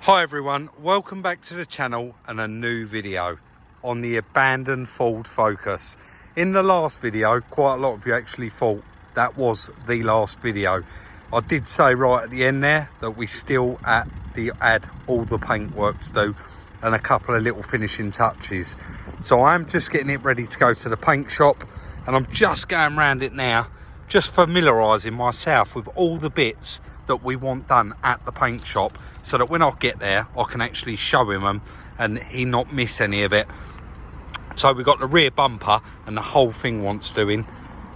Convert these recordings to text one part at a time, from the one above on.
Hi everyone, welcome back to the channel and a new video on the abandoned Ford Focus. In the last video, quite a lot of you actually thought that was the last video. I did say right at the end there that we still had all the paintwork to do and a couple of little finishing touches. So I'm just getting it ready to go to the paint shop, and I'm just going around it now, just familiarising myself with all the bits that we want done at the paint shop, so that when I get there I can actually show him them and he not miss any of it. So we've got the rear bumper and the whole thing wants doing.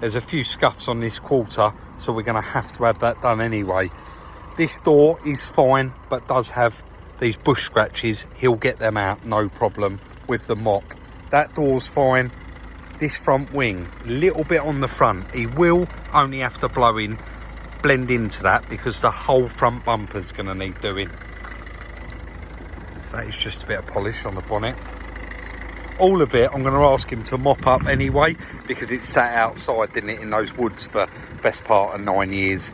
There's a few scuffs on this quarter, so we're going to have that done anyway. This door is fine but does have these bush scratches. He'll get them out no problem with the mop. That door's fine. This front wing, little bit on the front, he will only have to blend into that because the whole front bumper's going to need doing. That is just a bit of polish on the bonnet. All of it I'm going to ask him to mop up anyway, because it sat outside, didn't it, in those woods for best part of 9 years.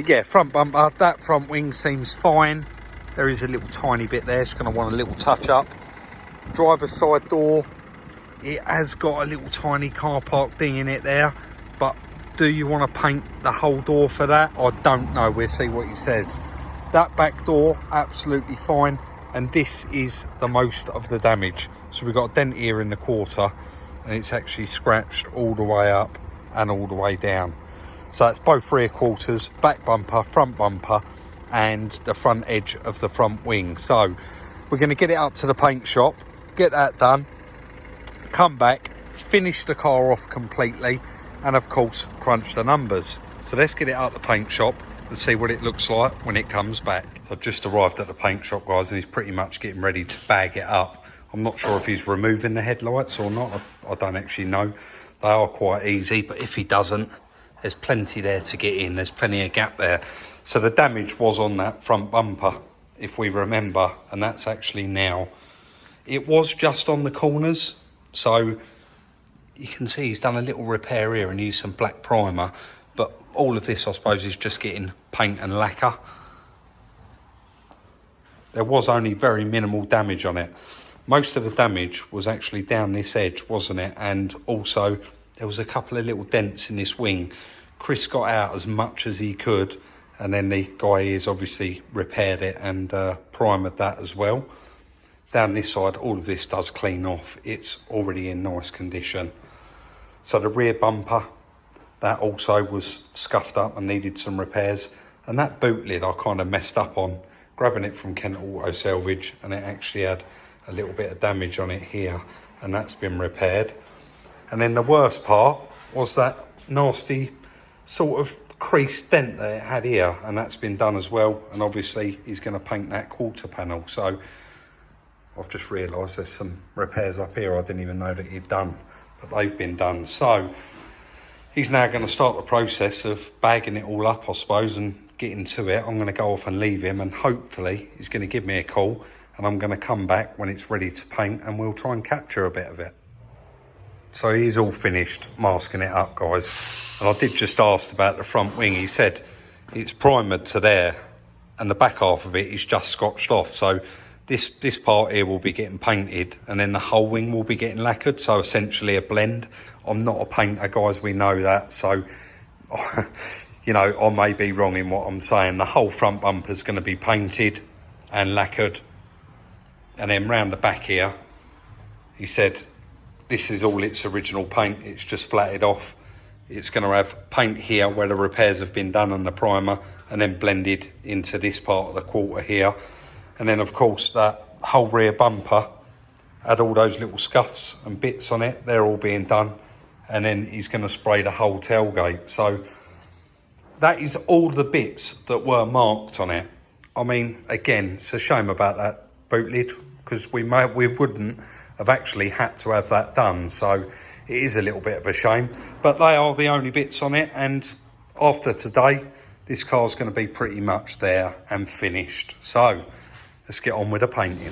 Yeah, front bumper, that front wing seems fine. There is a little tiny bit there, it's going to want a little touch up. Driver's side door, it has got a little tiny car park thing in it there, but do you want to paint the whole door for that? I don't know, we'll see what he says. That back door, absolutely fine, and this is the most of the damage. So we've got a dent here in the quarter, and it's actually scratched all the way up and all the way down. So it's both rear quarters, back bumper, front bumper, and the front edge of the front wing. So we're going to get it up to the paint shop, get that done, come back, finish the car off completely, and of course crunch the numbers. So let's get it out the paint shop and see what it looks like when it comes back. So I've just arrived at the paint shop, guys, and he's pretty much getting ready to bag it up. I'm not sure if he's removing the headlights or not. I don't actually know. They are quite easy, but if he doesn't, there's plenty there to get in. There's plenty of gap there. So the damage was on that front bumper, if we remember, and that's actually now. It was just on the corners, so you can see he's done a little repair here and used some black primer, but all of this I suppose is just getting paint and lacquer. There was only very minimal damage on it. Most of the damage was actually down this edge, wasn't it? And also there was a couple of little dents in this wing. Chris got out as much as he could, and then the guy has obviously repaired it and primered that as well. Down this side, all of this does clean off. It's already in nice condition. So the rear bumper, that also was scuffed up and needed some repairs. And that boot lid I kind of messed up on, grabbing it from Kent Auto Salvage, and it actually had a little bit of damage on it here, and that's been repaired. And then the worst part was that nasty sort of creased dent that it had here, and that's been done as well. And obviously he's going to paint that quarter panel. So I've just realised there's some repairs up here I didn't even know that he'd done, but they've been done. So he's now going to start the process of bagging it all up, I suppose, and getting to it. I'm going to go off and leave him, and hopefully he's going to give me a call, and I'm going to come back when it's ready to paint, and we'll try and capture a bit of it. So he's all finished masking it up, guys. And I did just ask about the front wing. He said it's primered to there, and the back half of it is just scotched off. So this part here will be getting painted, and then the whole wing will be getting lacquered. So essentially a blend. I'm not a painter, guys, we know that. So, you know, I may be wrong in what I'm saying. The whole front bumper is going to be painted and lacquered. And then round the back here, he said this is all its original paint. It's just flatted off. It's going to have paint here where the repairs have been done and the primer, and then blended into this part of the quarter here. And then of course that whole rear bumper had all those little scuffs and bits on it. They're all being done. And then he's going to spray the whole tailgate. So that is all the bits that were marked on it. I mean, again, it's a shame about that boot lid, because we wouldn't have actually had to have that done. So it is a little bit of a shame, but they are the only bits on it. And after today, this car's going to be pretty much there and finished. So let's get on with the painting.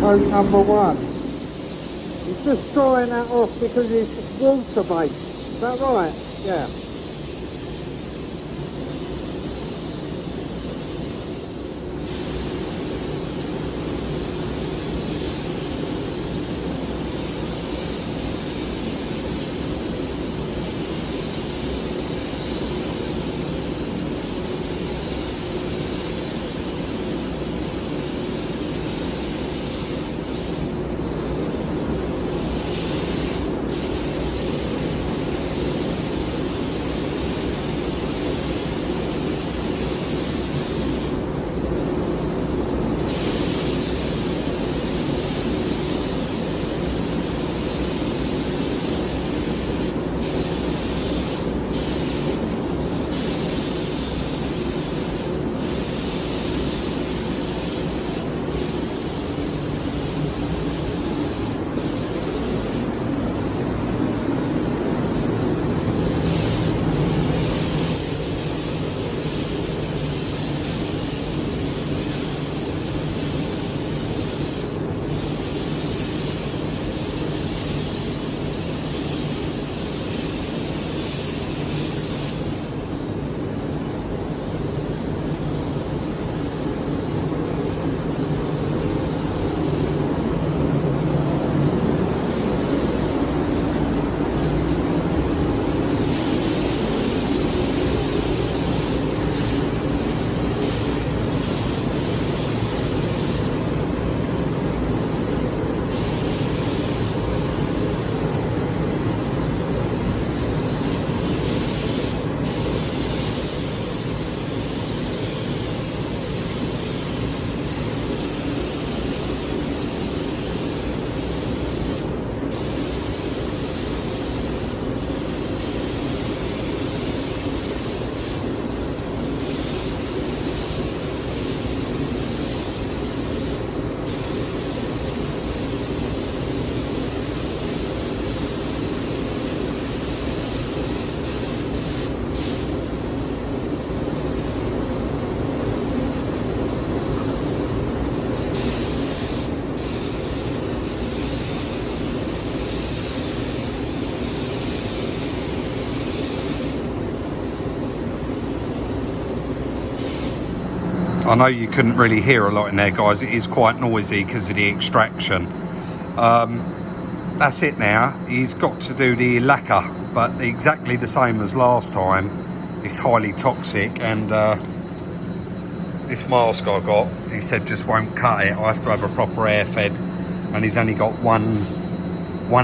coat number 1. He's just drying that off because it's water-based. Is that right? Yeah. I know you couldn't really hear a lot in there, guys. It is quite noisy because of the extraction. That's it now. He's got to do the lacquer, but exactly the same as last time. It's highly toxic, and this mask I got, he said just won't cut it. I have to have a proper air fed, and he's only got one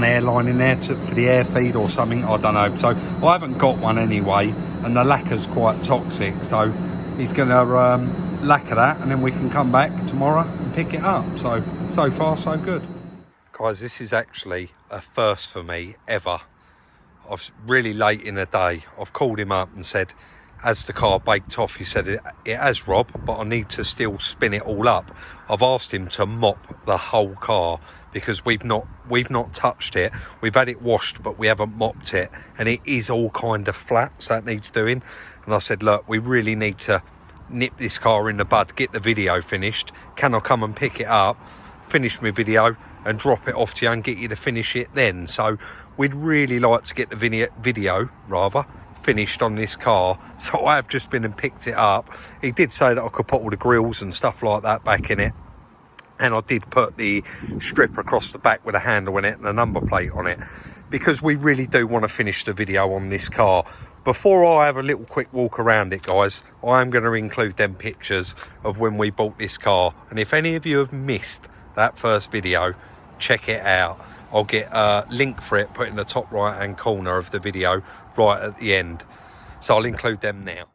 airline in there for the air feed or something, I don't know. So I haven't got one anyway, and the lacquer's quite toxic, so he's gonna lacquer that, and then we can come back tomorrow and pick it up. So far so good, guys. This is actually a first for me ever. I've really late in the day, I've called him up and said, as the car baked off, he said it has, Rob, but I need to still spin it all up. I've asked him to mop the whole car because we've not touched it. We've had it washed, but we haven't mopped it, and it is all kind of flat, so that needs doing. And I said, look, we really need to nip this car in the bud, get the video finished. Can I come and pick it up, finish my video and drop it off to you and get you to finish it then? So we'd really like to get the video finished on this car. So I have just been and picked it up. He did say that I could put all the grills and stuff like that back in it, and I did put the strip across the back with a handle in it and a number plate on it, because we really do want to finish the video on this car. Before I have a little quick walk around it, guys, I am going to include them pictures of when we bought this car. And if any of you have missed that first video, check it out. I'll get a link for it put in the top right hand corner of the video right at the end. So I'll include them now.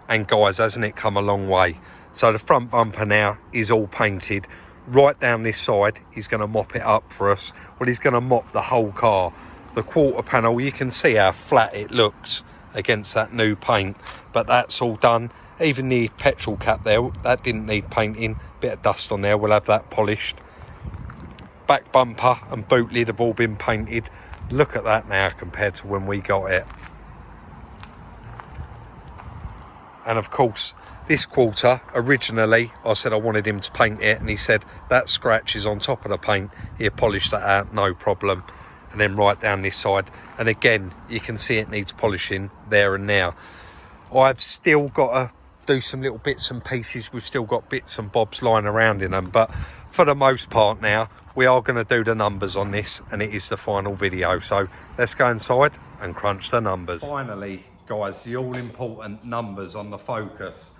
And guys, hasn't it come a long way? So the front bumper now is all painted. Right down this side, he's going to mop it up for us. Well, he's going to mop the whole car. the quarter panel, you can see how flat it looks against that new paint, but that's all done. Even the petrol cap there, that didn't need painting. Bit of dust on there, we'll have that polished. Back bumper and boot lid have all been painted. Look at that now compared to when we got it. And of course, this quarter, originally, I said I wanted him to paint it, and he said that scratch is on top of the paint. He'll polish that out, no problem. And then right down this side. And again, you can see it needs polishing there and now. I've still got to do some little bits and pieces. We've still got bits and bobs lying around in them. But for the most part now, we are going to do the numbers on this, and it is the final video. So let's go inside and crunch the numbers. Finally, guys, the all-important numbers on the Focus.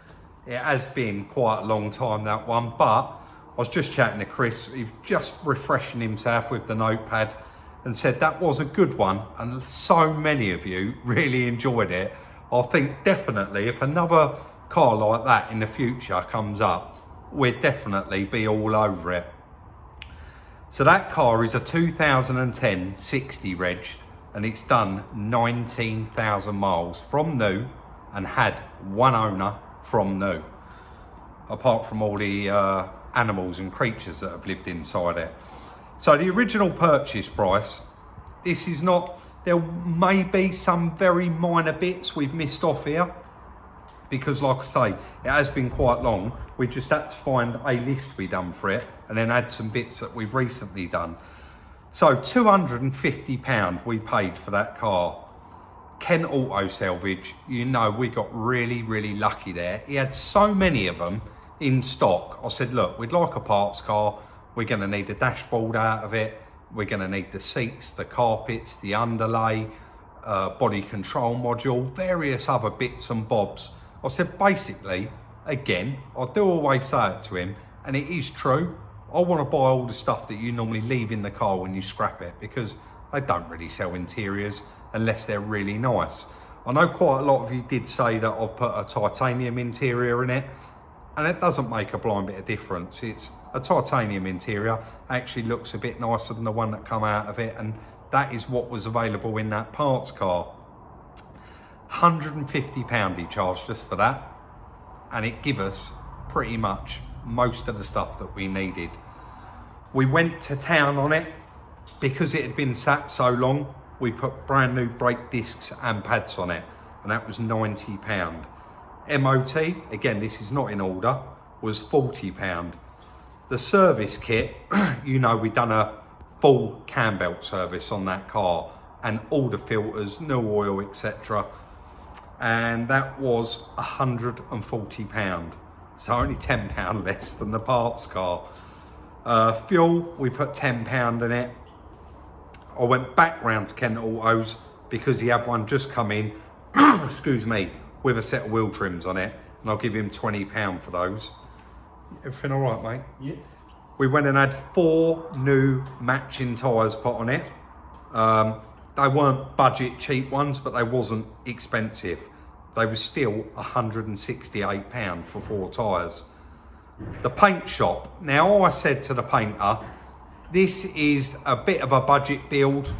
It has been quite a long time, that one, but I was just chatting to Chris. He's just refreshing himself with the notepad and said that was a good one, and so many of you really enjoyed it. I think definitely if another car like that in the future comes up, we'd definitely be all over it. So that car is a 2010 60 reg, and it's done 19,000 miles from new and had one owner from new, apart from all the animals and creatures that have lived inside it. So the original purchase price, this is not, there may be some very minor bits we've missed off here, because like I say, it has been quite long. We just had to find a list we done for it and then add some bits that we've recently done. So £250 we paid for that car. Kent Auto Salvage, you know, we got really, really lucky there. He had so many of them in stock. I said, look, we'd like a parts car. We're going to need a dashboard out of it. We're going to need the seats, the carpets, the underlay, body control module, various other bits and bobs. I said, basically, again, I do always say it to him, and it is true. I want to buy all the stuff that you normally leave in the car when you scrap it, because they don't really sell interiors unless they're really nice. I know quite a lot of you did say that I've put a titanium interior in it, and it doesn't make a blind bit of difference. It's a titanium interior, actually looks a bit nicer than the one that come out of it, and that is what was available in that parts car. £150 he charged us for that, and it gave us pretty much most of the stuff that we needed. We went to town on it because it had been sat so long. We put brand new brake discs and pads on it, and that was £90. MOT, again, this is not in order, was £40. The service kit, you know, we've done a full cam belt service on that car, and all the filters, new oil, etc. And that was £140. So only £10 less than the parts car. Fuel, we put £10 in it. I went back round to Kent Autos because he had one just come in, excuse me, with a set of wheel trims on it, and I'll give him £20 for those. Everything all right, mate? Yeah. We went and had 4 new matching tyres put on it. They weren't budget cheap ones, but they wasn't expensive. They were still £168 for 4 tyres. The paint shop. Now I said to the painter, this is a bit of a budget build.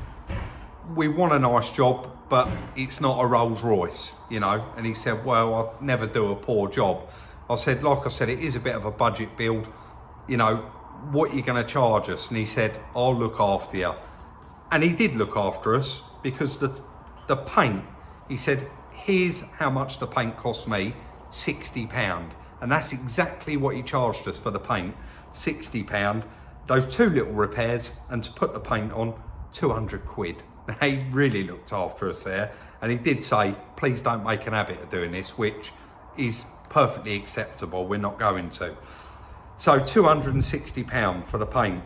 We want a nice job, but it's not a Rolls Royce, you know. And he said, well, I'll never do a poor job. I said, like I said, it is a bit of a budget build. You know, what are you going to charge us? And he said, I'll look after you. And he did look after us, because the paint, he said, here's how much the paint cost me, £60. And that's exactly what he charged us for the paint, £60. Those 2 little repairs, and to put the paint on, 200 quid. He really looked after us there. And he did say, please don't make an habit of doing this, which is perfectly acceptable. We're not going to. So £260 for the paint.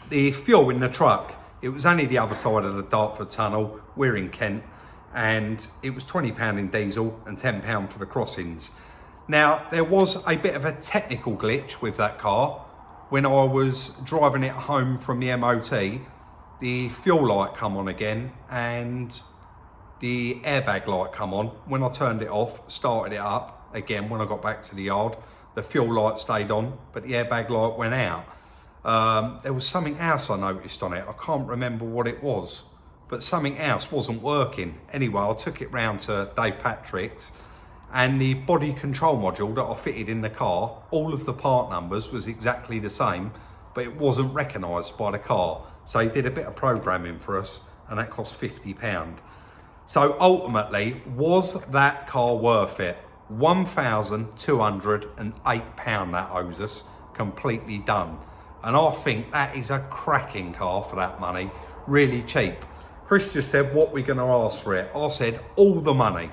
The fuel in the truck, it was only the other side of the Dartford Tunnel. We're in Kent, and it was £20 in diesel and £10 for the crossings. Now, there was a bit of a technical glitch with that car. When I was driving it home from the MOT, the fuel light come on again, and the airbag light come on. When I turned it off, started it up again, when I got back to the yard, the fuel light stayed on, but the airbag light went out. There was something else I noticed on it. I can't remember what it was, but something else wasn't working. Anyway, I took it round to Dave Patrick's, and the body control module that I fitted in the car, all of the part numbers was exactly the same, but it wasn't recognised by the car. So he did a bit of programming for us, and that cost £50. So ultimately, was that car worth it? £1,208 that owes us, completely done. And I think that is a cracking car for that money, really cheap. Chris just said, what we're gonna ask for it? I said, all the money.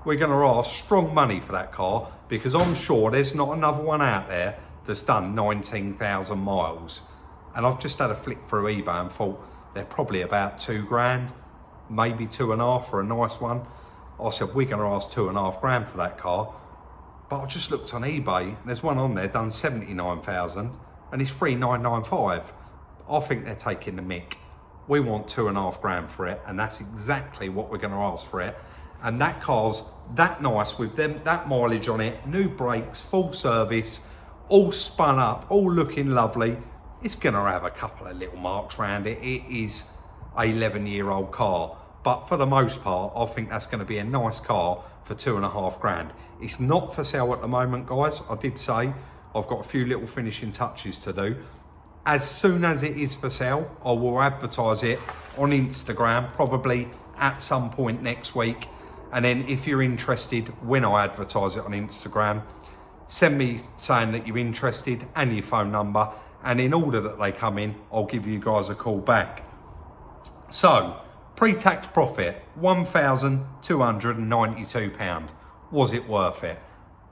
We're gonna ask strong money for that car, because I'm sure there's not another one out there that's done 19,000 miles. And I've just had a flick through eBay and thought they're probably about £2,000, maybe 2.5 for a nice one. I said, we're gonna ask £2,500 for that car. But I just looked on eBay, and there's one on there done 79,000 and it's 3,995. I think they're taking the mick. We want £2,500 for it, and that's exactly what we're gonna ask for it. And that car's that nice with that mileage on it, new brakes, full service, all spun up, all looking lovely. It's gonna have a couple of little marks around it. It is a 11-year-old car, but for the most part, I think that's gonna be a nice car for £2,500. It's not for sale at the moment, guys. I did say I've got a few little finishing touches to do. As soon as it is for sale, I will advertise it on Instagram, probably at some point next week. And then if you're interested, when I advertise it on Instagram, send me saying that you're interested and your phone number. And in order that they come in, I'll give you guys a call back. So, pre-tax profit, £1,292. Was it worth it?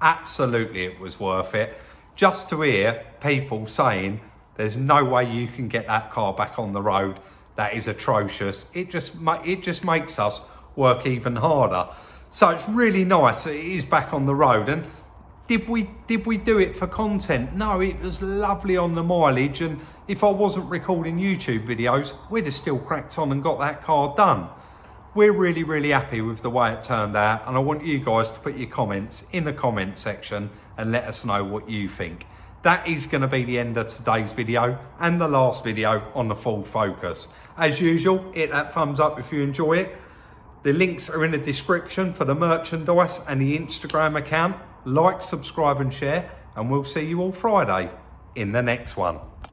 Absolutely it was worth it. Just to hear people saying, there's no way you can get that car back on the road, that is atrocious. It just makes us work even harder. So it's really nice that it is back on the road. And did we do it for content? No, it was lovely on the mileage, and if I wasn't recording YouTube videos, we'd have still cracked on and got that car done. We're really, really happy with the way it turned out, and I want you guys to put your comments in the comment section and let us know what you think. That is going to be the end of today's video and the last video on the Ford Focus. As usual, hit that thumbs up if you enjoy it. The links are in the description for the merchandise and the Instagram account. Like, subscribe and share, and we'll see you all Friday in the next one.